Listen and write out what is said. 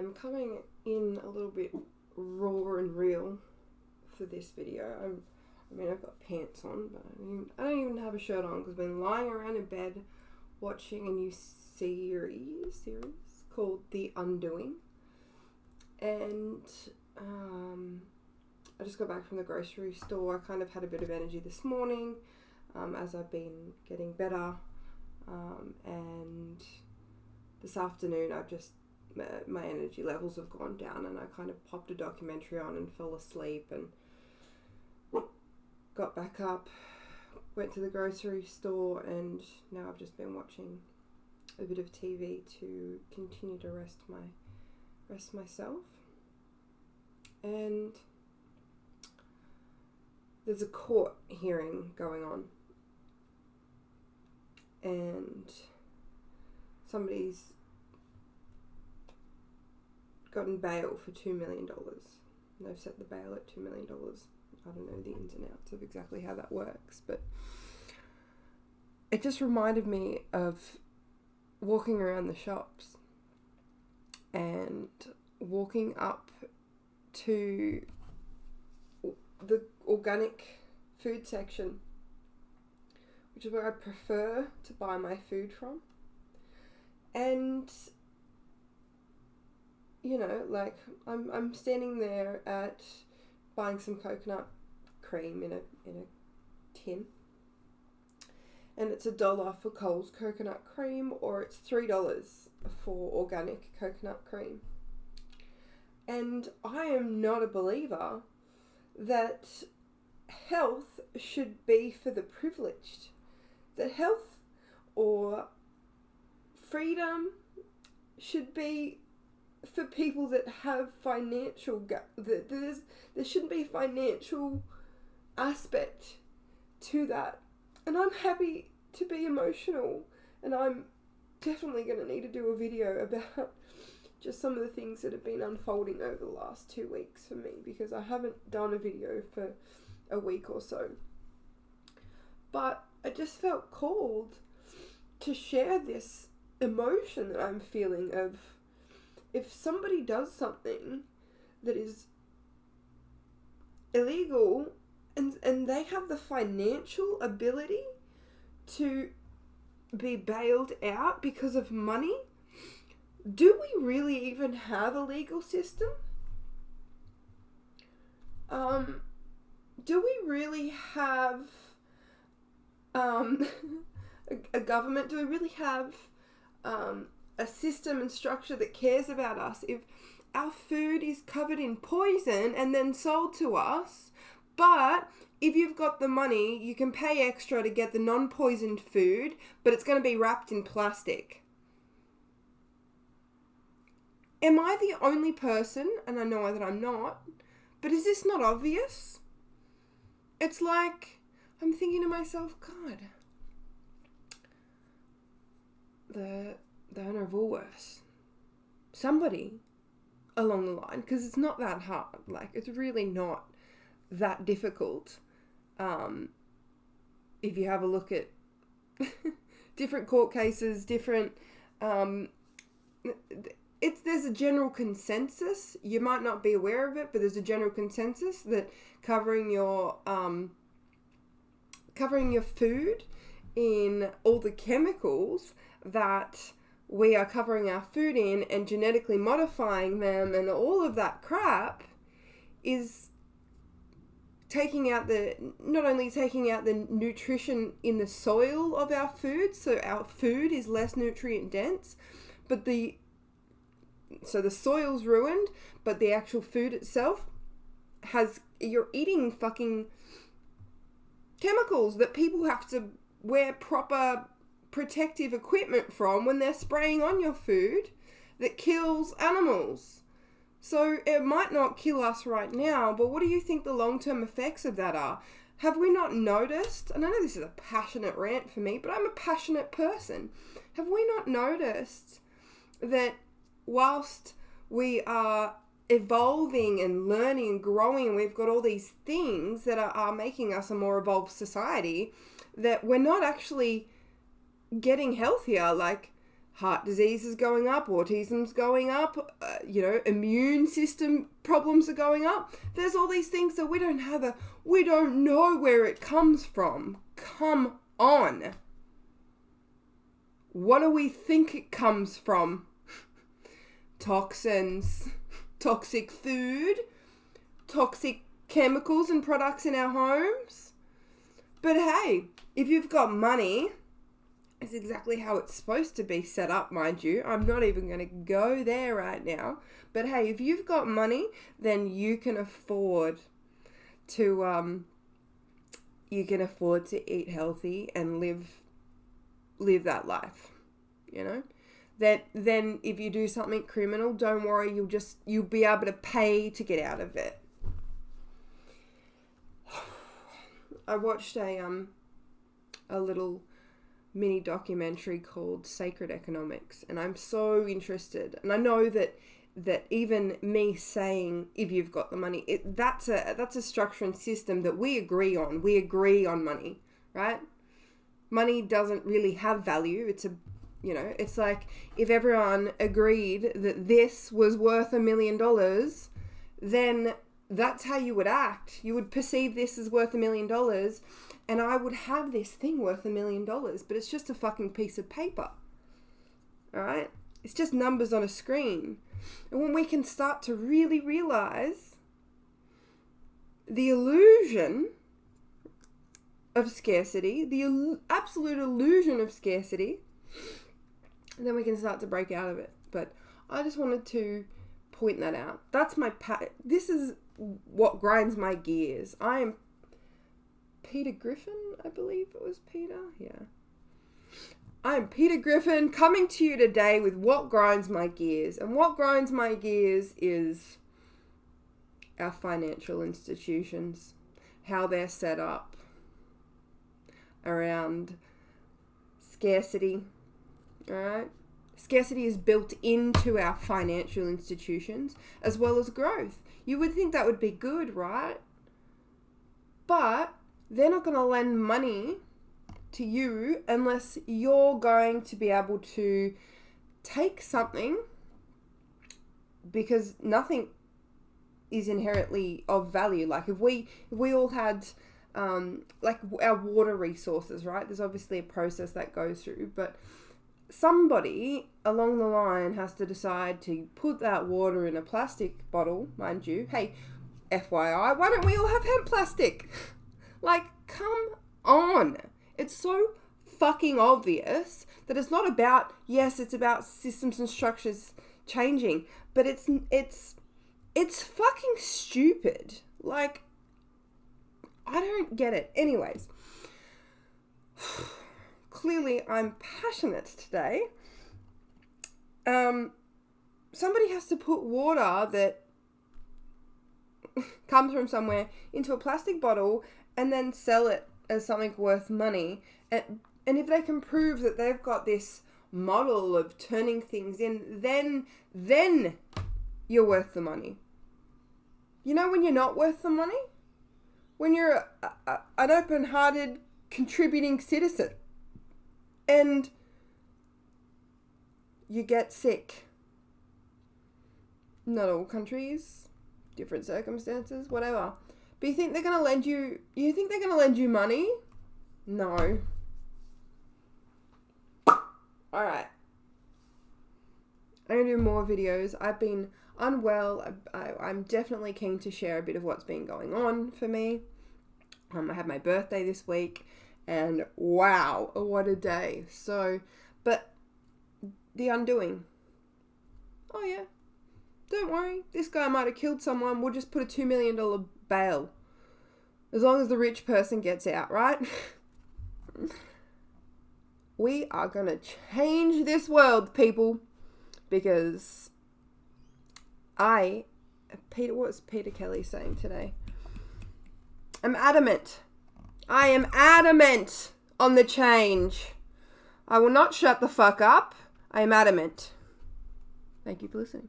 I'm coming in a little bit raw and real for this video. I've got pants on, but I don't even have a shirt on because I've been lying around in bed watching a new series called The Undoing. And I just got back from the grocery store. I kind of had a bit of energy this morning as I've been getting better. And this afternoon I've just, my energy levels have gone down, and I kind of popped a documentary on and fell asleep and got back up, went to the grocery store, and now I've just been watching a bit of TV to continue to rest myself. And there's a court hearing going on, and somebody's gotten bail for $2 million. They've set the bail at $2 million. I don't know the ins and outs of exactly how that works, but it just reminded me of walking around the shops and walking up to the organic food section, which is where I prefer to buy my food from. And you know, like I'm standing there at buying some coconut cream in a tin, and it's $1 for Coles coconut cream, or it's $3 for organic coconut cream. And I am not a believer that health should be for the privileged. That health or freedom should be for people that have financial there shouldn't be financial aspect to that. And I'm happy to be emotional, and I'm definitely going to need to do a video about just some of the things that have been unfolding over the last 2 weeks for me, because I haven't done a video for a week or so. But I just felt called to share this emotion that I'm feeling of, if somebody does something that is illegal and they have the financial ability to be bailed out because of money, do we really even have a legal system? Do we really have a government? Do we really have a system and structure that cares about us if our food is covered in poison and then sold to us? But if you've got the money, you can pay extra to get the non-poisoned food, but it's going to be wrapped in plastic. Am I the only person, and I know that I'm not, but is this not obvious? It's like, I'm thinking to myself, God, the owner of Woolworths, somebody along the line, because it's not that hard, like, it's really not that difficult. If you have a look at different court cases, there's a general consensus. You might not be aware of it, but there's a general consensus that covering your food in all the chemicals that we are covering our food in and genetically modifying them and all of that crap is not only taking out the nutrition in the soil of our food, so our food is less nutrient dense, but so the soil's ruined, but the actual food itself you're eating fucking chemicals that people have to wear proper protective equipment from when they're spraying on your food that kills animals. So it might not kill us right now, but what do you think the long-term effects of that are? Have we not noticed, and I know this is a passionate rant for me, but I'm a passionate person. Have we not noticed that whilst we are evolving and learning and growing, and we've got all these things that are making us a more evolved society, that we're not actually getting healthier? Like, heart disease is going up, autism's going up, immune system problems are going up. There's all these things that we don't know where it comes from. Come on. What do we think it comes from? Toxins, toxic food, toxic chemicals and products in our homes. But hey, if you've got money, it's exactly how it's supposed to be set up, mind you. I'm not even going to go there right now. But hey, if you've got money, then you can afford to eat healthy and live that life, Then if you do something criminal, don't worry, you'll be able to pay to get out of it. I watched a little mini documentary called Sacred Economics, and I'm so interested. And I know that even me saying, if you've got the money, that's a structure and system that we agree on. We agree on money, right? Money doesn't really have value. It's like if everyone agreed that this was worth $1 million, then that's how you would act. You would perceive this as worth $1 million, and I would have this thing worth $1 million, but it's just a fucking piece of paper. All right? It's just numbers on a screen. And when we can start to really realize the illusion of scarcity, the absolute illusion of scarcity, then we can start to break out of it. But I just wanted to point that out. This is what grinds my gears. I am Peter Griffin, I believe it was Peter. Yeah. I am Peter Griffin coming to you today with what grinds my gears. And what grinds my gears is our financial institutions, how they're set up around scarcity. All right? Scarcity is built into our financial institutions as well as growth. You would think that would be good, right? But they're not going to lend money to you unless you're going to be able to take something, because nothing is inherently of value. Like if we all had like our water resources, right? There's obviously a process that goes through, but somebody along the line has to decide to put that water in a plastic bottle, mind you. Hey, FYI, why don't we all have hemp plastic? Like, come on. It's so fucking obvious that it's not about, yes, it's about systems and structures changing, but it's fucking stupid. Like, I don't get it. Anyways, clearly I'm passionate today. Somebody has to put water that comes from somewhere into a plastic bottle and then sell it as something worth money. And if they can prove that they've got this model of turning things in, then you're worth the money. You know when you're not worth the money? When you're an open-hearted, contributing citizen. And you get sick. Not all countries, different circumstances, whatever. But you think they're going to lend you money? No. Alright. I'm going to do more videos. I've been unwell. I'm definitely keen to share a bit of what's been going on for me. I had my birthday this week, and wow, what a day. So, but the undoing. Oh yeah. Don't worry, this guy might have killed someone. We'll just put a $2 million bail. As long as the rich person gets out, right? We are going to change this world, people. Because what's Peter Kelly saying today? I'm adamant. I am adamant on the change. I will not shut the fuck up. I am adamant. Thank you for listening.